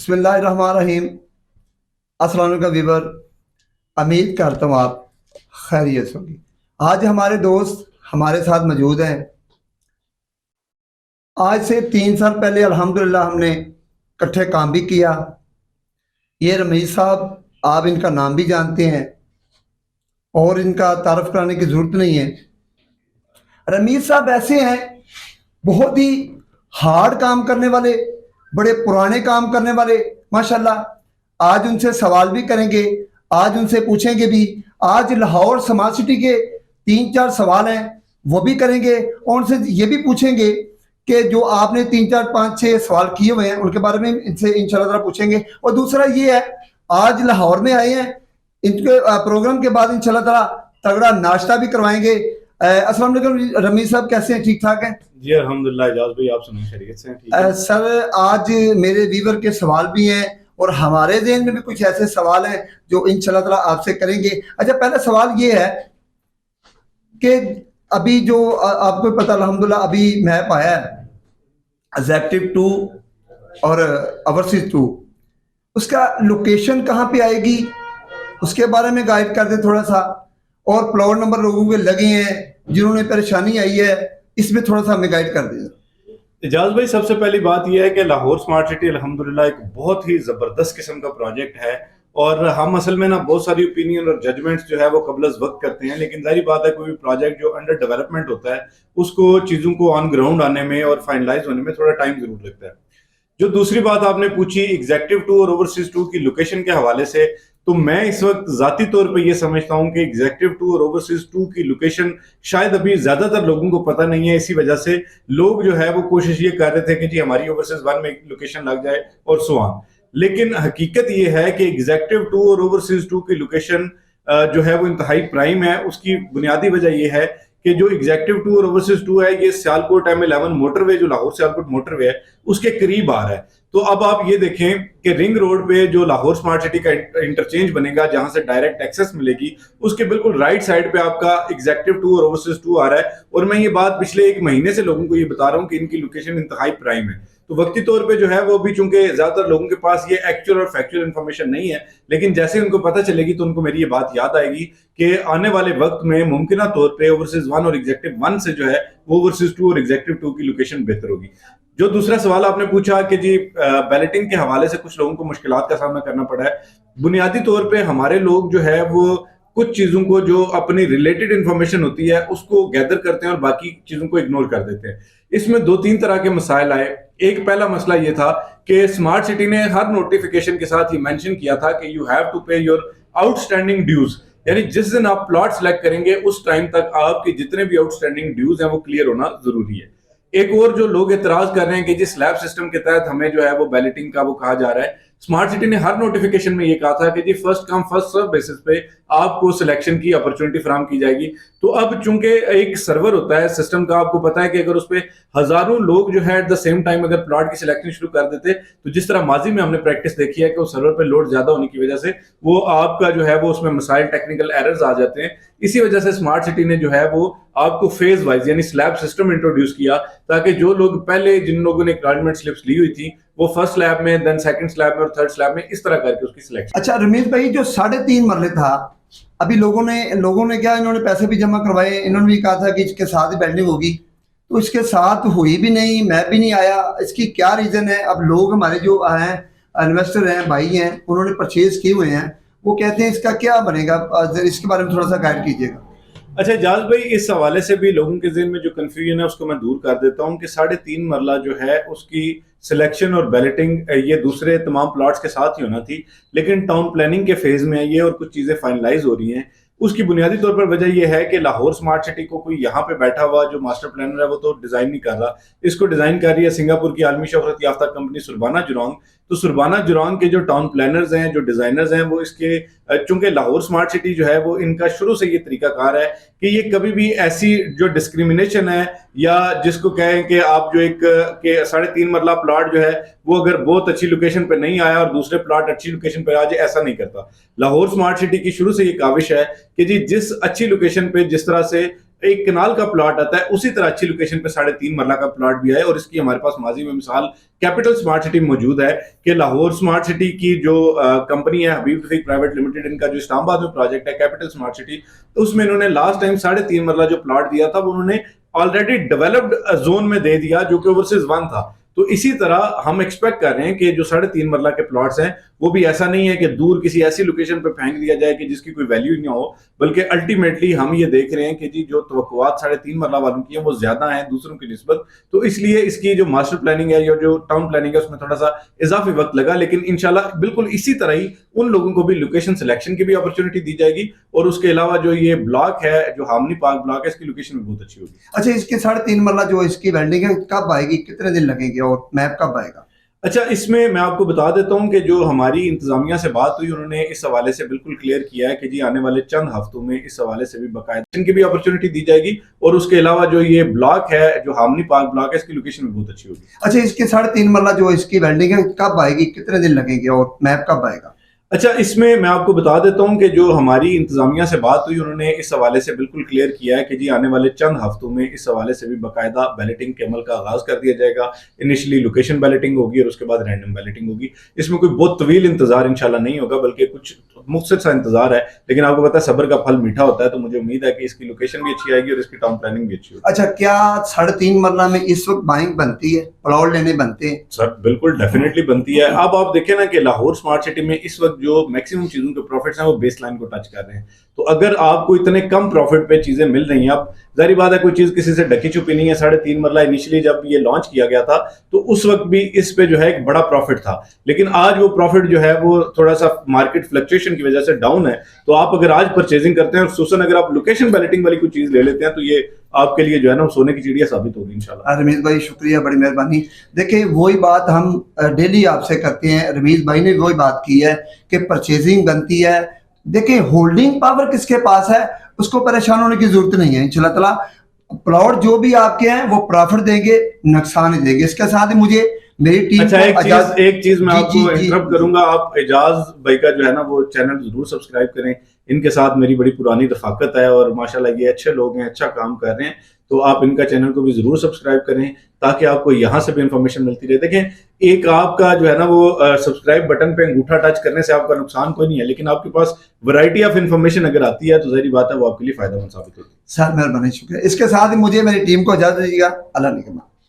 بسم اللہ الرحمن الرحیم۔ السلام علیکم ویور، امید کرتا ہوں آپ خیریت ہوگی۔ آج ہمارے دوست ہمارے ساتھ موجود ہیں۔ آج سے 3 سال پہلے الحمدللہ ہم نے اکٹھے کام بھی کیا۔ یہ رمیز صاحب، آپ ان کا نام بھی جانتے ہیں اور ان کا تعارف کرانے کی ضرورت نہیں ہے۔ رمیز صاحب ایسے ہیں، بہت ہی ہارڈ کام کرنے والے، بڑے پرانے کام کرنے والے ماشاءاللہ۔ آج ان سے سوال بھی کریں گے، آج ان سے پوچھیں گے بھی۔ آج لاہور سمارٹ سٹی کے 3-4 سوال ہیں وہ بھی کریں گے، اور ان سے یہ بھی پوچھیں گے کہ جو آپ نے 3-4-5-6 سوال کیے ہوئے ہیں ان کے بارے میں ان سے انشاءاللہ تعالیٰ پوچھیں گے۔ اور دوسرا یہ ہے، آج لاہور میں آئے ہیں، ان کے پروگرام کے بعد انشاءاللہ تعالیٰ تگڑا ناشتہ بھی کروائیں گے۔ السلام علیکم رمیز صاحب، کیسے ہیں؟ ٹھیک ٹھاک ہیں؟ جی الحمدللہ اعجاز بھائی، آپ سنیں خیریت سے ہیں؟ سر آج میرے ویور کے سوال بھی ہیں اور ہمارے ذہن میں بھی کچھ ایسے سوال ہیں جو انشاءاللہ تعالیٰ آپ سے کریں گے۔ اچھا، پہلا سوال یہ ہے کہ ابھی جو آپ کو پتہ الحمدللہ ابھی میپ آیا ہے ایگزیکٹو 2 اور اوورسیز 2، اس کا لوکیشن کہاں پہ آئے گی اس کے بارے میں گائیڈ کر دیں تھوڑا سا، اور پلاٹ نمبر لوگوں کے لگے ہیں جنہوں نے پریشانی آئی ہے اس میں تھوڑا سا ہمیں گائیڈ کر دیں۔ اعجاز بھائی، سب سے پہلی بات یہ ہے کہ لاہور سمارٹ سٹی الحمدللہ ایک بہت ہی زبردست قسم کا پروجیکٹ ہے، اور ہم اصل میں بہت ساری اوپینین اور ججمنٹس جو ہے وہ قبل از وقت کرتے ہیں، لیکن ظاہری بات ہے کوئی بھی پروجیکٹ جو انڈر ڈیولپمنٹ ہوتا ہے اس کو چیزوں کو آن گراؤنڈ آنے میں اور فائنلائز ہونے میں تھوڑا ٹائم ضرور لگتا ہے۔ جو دوسری بات آپ نے پوچھی ایگزیکٹو 2 اور اوورسیز 2 کی لوکیشن کے حوالے سے، تو میں اس وقت ذاتی طور پہ یہ سمجھتا ہوں کہ ایگزیکٹو 2 اور اوورسیز 2 کی لوکیشن شاید ابھی زیادہ تر لوگوں کو پتہ نہیں ہے۔ اسی وجہ سے لوگ جو ہے وہ کوشش یہ کر رہے تھے کہ جی ہماری اوورسیز 1 میں لوکیشن لگ جائے اور سو آن، لیکن حقیقت یہ ہے کہ ایگزیکٹو 2 اور اوورسیز 2 کی لوکیشن جو ہے وہ انتہائی پرائم ہے۔ اس کی بنیادی وجہ یہ ہے کہ جو ایگزیکٹو 2 اور اوورسیز 2 ہے یہ سیالکوٹ M11 موٹر وے، جو لاہور سیالکوٹ موٹر وے ہے، اس کے قریب آ رہا ہے۔ تو اب آپ یہ دیکھیں کہ رنگ روڈ پہ جو لاہور سمارٹ سٹی کا انٹرچینج بنے گا جہاں سے ڈائریکٹ ایکسس ملے گی، اس کے بالکل رائٹ سائڈ پہ آپ کا ایگزیکٹو 2 اور اوورسیز 2 آ رہا ہے، اور میں یہ بات پچھلے 1 مہینے سے لوگوں کو یہ بتا رہا ہوں کہ ان کی لوکیشن انتہائی پرائم ہے۔ تو وقتی طور پہ جو ہے وہ بھی چونکہ زیادہ تر لوگوں کے پاس یہ ایکچوئل اور فیکچوئل انفارمیشن نہیں ہے، لیکن جیسے ان کو پتہ چلے گی تو ان کو میری یہ بات یاد آئے گی کہ آنے والے وقت میں ممکنہ طور پہ اوورسیز 1 اور ایگزیکٹو 1 سے جو ہے وہ اوورسیز 2 اور ایگزیکٹو 2 کی لوکیشن بہتر ہوگی۔ جو دوسرا سوال آپ نے پوچھا کہ جی بیلٹنگ کے حوالے سے کچھ لوگوں کو مشکلات کا سامنا کرنا پڑا ہے، بنیادی طور پہ ہمارے لوگ جو ہے وہ کچھ چیزوں کو جو اپنی ریلیٹڈ انفارمیشن ہوتی ہے اس کو گیدر کرتے ہیں اور باقی چیزوں کو اگنور کر دیتے ہیں۔ اس میں 2-3 طرح کے مسائل آئے۔ ایک پہلا مسئلہ یہ تھا کہ اسمارٹ سٹی نے ہر نوٹیفیکیشن کے ساتھ یہ مینشن کیا تھا کہ you have to pay your outstanding dues, یعنی جس دن آپ پلاٹ سلیکٹ کریں گے اس ٹائم تک آپ کی جتنے بھی آؤٹ اسٹینڈنگ ڈیوز ہیں وہ کلیئر ہونا ضروری ہے۔ ایک اور جو لوگ اعتراض کر رہے ہیں کہ جی سلیب سسٹم کے تحت ہمیں جو ہے وہ بیلٹنگ کا وہ کہا جا رہا ہے، اسمارٹ سٹی نے ہر نوٹیفیکیشن میں یہ کہا تھا کہ جی first come first serve basis پہ آپ کو سلیکشن کی اپرچونٹی فراہم کی جائے گی۔ تو اب چونکہ ایک سرور ہوتا ہے سسٹم کا، آپ کو پتا ہے کہ اگر اس پہ ہزاروں لوگ جو ہے ایٹ دا سیم ٹائم اگر پلاٹ کی سلیکشن شروع کر دیتے تو جس طرح ماضی میں ہم نے پریکٹس دیکھی ہے کہ وہ سرور پہ لوڈ زیادہ ہونے کی وجہ سے وہ آپ کا جو ہے وہ اس میں مسائل ٹیکنیکل ایررز آ جاتے ہیں۔ اسی وجہ سے اسمارٹ سٹی نے جو ہے وہ آپ کو فیز وائز یعنی سلیب سسٹم انٹروڈیوس کیا، تاکہ جو لوگ پہلے جن لوگوں نے اکنالجمنٹ سلپس لی ہوئی تھی وہ فرسٹ سلیب میں، دین سیکنڈ سلیب میں اور تھرڈ سلیب میں اس طرح کر کے اس کی سلیکشن۔ اچھا رمیز بھائی، جو 3.5 مرلے تھا، ابھی لوگوں نے کیا، انہوں نے پیسے بھی جمع کروائے، انہوں نے بھی کہا تھا کہ اس کے ساتھ ہی بلڈنگ ہوگی، تو اس کے ساتھ ہوئی بھی نہیں، میپ بھی نہیں آیا، اس کی کیا ریزن ہے؟ اب لوگ ہمارے جو ہیں انویسٹر ہیں، بھائی ہیں، انہوں نے پرچیز کیے ہوئے ہیں، وہ کہتے ہیں اس کا کیا بنے گا؟ اس کے بارے میں تھوڑا سا گائیڈ کیجیے گا۔ اچھا اعجاز بھائی، اس حوالے سے بھی لوگوں کے ذہن میں جو کنفیوژن ہے اس کو میں دور کر دیتا ہوں کہ 3.5 مرلہ جو ہے اس کی سلیکشن اور بیلٹنگ یہ دوسرے تمام پلاٹس کے ساتھ ہی ہونا تھی، لیکن ٹاؤن پلاننگ کے فیز میں یہ اور کچھ چیزیں فائنلائز ہو رہی ہیں۔ اس کی بنیادی طور پر وجہ یہ ہے کہ لاہور سمارٹ سٹی کو کوئی یہاں پہ بیٹھا ہوا جو ماسٹر پلانر ہے وہ تو ڈیزائن نہیں کر رہا، اس کو ڈیزائن کر رہی ہے سنگاپور کی عالمی شہرت یافتہ کمپنی سربانہ جورانگ۔ تو سربانہ جورانگ کے جو ٹاؤن پلانرز ہیں، جو ڈیزائنرز ہیں، وہ اس کے چونکہ لاہور سمارٹ سٹی جو ہے وہ ان کا شروع سے یہ طریقہ کار ہے کہ یہ کبھی بھی ایسی جو ڈسکریمنیشن ہے یا جس کو کہیں کہ آپ جو ایک کہ 3.5 مرلہ پلاٹ جو ہے وہ اگر بہت اچھی لوکیشن پہ نہیں آیا اور دوسرے پلاٹ اچھی لوکیشن پہ آ جائے، ایسا نہیں کرتا۔ لاہور سمارٹ سٹی کی شروع سے یہ کاوش ہے کہ جی جس اچھی لوکیشن پہ جس طرح سے ایک کنال کا پلاٹ آتا ہے اسی طرح اچھی لوکیشن پہ 3.5 مرلہ کا پلاٹ بھی ہے. اور اس کی ہمارے پاس ماضی میں مثال کیپٹل اسمارٹ سٹی موجود ہے کہ لاہور اسمارٹ سٹی کی جو کمپنی ہے حبیب رفیق پرائیویٹ لمیٹڈ، ان کا جو اسلام آباد میں پروجیکٹ ہے کیپٹل اسمارٹ سٹی، اس میں انہوں نے لاسٹ ٹائم 3.5 مرلہ جو پلاٹ دیا تھا وہ انہوں نے آلریڈی ڈیولپڈ زون میں دے دیا جو کہ اوورسیز 1 تھا. تو اسی طرح ہم ایکسپیکٹ کر رہے ہیں کہ جو 3.5 مرلہ کے پلاٹس ہیں وہ بھی ایسا نہیں ہے کہ دور کسی ایسی لوکیشن پہ پھینک دیا جائے کہ جس کی کوئی ویلیو ہی نہ ہو، بلکہ الٹیمیٹلی ہم یہ دیکھ رہے ہیں کہ جی جو توقعات 3.5 مرلہ والوں کی ہیں وہ زیادہ ہیں دوسروں کی نسبت. تو اس لیے اس کی جو ماسٹر پلاننگ ہے یا جو ٹاؤن پلاننگ ہے اس میں تھوڑا سا اضافی وقت لگا، لیکن انشاءاللہ بالکل اسی طرح ہی ان لوگوں کو بھی لوکیشن سلیکشن کی بھی اپرچونٹی دی جائے گی. اور اس کے علاوہ جو یہ بلاک ہے جو ہامنی پارک بلاک ہے اس کی لوکیشن بھی بہت اچھی ہوگی. اچھا، اس کی 3.5 مرلہ جو اس کی ویلڈنگ ہے کب آئے گی، کتنے دن لگیں گے اور میپ کب آئے گا؟ اچھا، اس میں آپ کو بتا دیتا ہوں کہ جو ہماری انتظامیہ سے بات ہوئی انہوں نے اس حوالے سے بالکل کلیئر کیا ہے کہ جی آنے والے چند ہفتوں میں اس حوالے سے بھی باقاعدہ ان کی بھی اپرچونٹی دی جائے گی. اور اس کے علاوہ جو یہ بلاک ہے جو ہامنی پارک بلاک ہے اس کی لوکیشن بھی بہت اچھی ہوگی. اچھا، اس کی 3.5 مرلہ جو اس کی ویلڈنگ ہے کب آئے گی، کتنے دن لگیں گے اور میپ کب آئے گا؟ اچھا، اس میں آپ کو بتا دیتا ہوں کہ جو ہماری انتظامیہ سے بات ہوئی انہوں نے اس حوالے سے بالکل کلیئر کیا ہے کہ جی آنے والے چند ہفتوں میں اس حوالے سے بھی باقاعدہ بیلٹنگ کے عمل کا آغاز کر دیا جائے گا. انیشلی لوکیشن بیلٹنگ ہوگی اور اس کے بعد رینڈم بیلٹنگ ہوگی. اس میں کوئی بہت طویل انتظار انشاءاللہ نہیں ہوگا بلکہ کچھ مختصر سا انتظار ہے، لیکن آپ کو پتا ہے صبر کا پھل میٹھا ہوتا ہے. تو مجھے امید ہے کہ اس کی لوکیشن بھی اچھی آئے گی اور اس کی ٹاؤن پلاننگ بھی اچھی ہوگی. اچھا، کیا 3.5 مرلہ میں اس وقت بائنگ بنتی ہے، پلاٹ لینے بنتے ہیں؟ سر بالکل ڈیفینیٹلی بنتی ہے. اب آپ دیکھیں نا کہ لاہور اسمارٹ سٹی میں اس وقت جو میکسیمم چیزوں کے پروفٹس ہیں وہ بیس لائن کو ٹچ کر رہے ہیں. تو اگر آپ کو اتنے کم پروفٹ پہ چیزیں مل رہی ہیں، اب ظاہری بات ہے کوئی چیز کسی سے ڈکی چھپی نہیں ہے. 3.5 مرلہ انیشلی جب یہ لانچ کیا گیا تھا تو اس وقت بھی اس پہ جو ہے ایک بڑا پروفٹ تھا، لیکن آج وہ پروفٹ جو ہے وہ تھوڑا سا مارکیٹ فلکچویشن کی وجہ سے ڈاؤن ہے. تو آپ اگر آج پرچیزنگ کرتے ہیں اور خصوصاً اگر آپ لوکیشن بیلٹنگ والی کوئی چیز لے لیتے ہیں تو یہ آپ کے لیے جو ہے نا سونے کی چڑیا ثابت ہوگی انشاءاللہ. رمیز بھائی شکریہ، بڑی مہربانی. دیکھیں وہی بات ہم ڈیلی آپ سے کرتے ہیں، رمیز بھائی نے وہی بات کی ہے کہ پرچیزنگ بنتی ہے. دیکھیں ہولڈنگ پاور کس کے پاس ہے اس کو پریشان ہونے کی ضرورت نہیں ہے. انشاءاللہ تعالیٰ پلاٹ جو بھی آپ کے ہیں وہ پرافٹ دیں گے، نقصان نہیں دیں گے. اس کے ساتھ مجھے میری ٹیم اچھا ایک چیز میں آپ کو انٹرپٹ کروں گا. آپ اعجاز بھائی کا جو ہے نا وہ چینل ضرور سبسکرائب کریں. ان کے ساتھ میری بڑی پرانی رفاقت ہے اور ماشاءاللہ یہ اچھے لوگ ہیں، اچھا کام کر رہے ہیں. تو آپ ان کا چینل کو بھی ضرور سبسکرائب کریں تاکہ آپ کو یہاں سے بھی انفارمیشن ملتی رہے. دیکھیں ایک آپ کا جو ہے نا وہ سبسکرائب بٹن پہ انگوٹھا ٹچ کرنے سے آپ کا نقصان کوئی نہیں ہے، لیکن آپ کے پاس ورائٹی آف انفارمیشن اگر آتی ہے تو ظاہری بات ہے وہ آپ کے لیے فائدہ مند ثابت ہوتی ہے. سر مہربانی، شکریہ. اس کے ساتھ مجھے میری ٹیم کو اجازت دیجیے گا. اللہ نگہبان.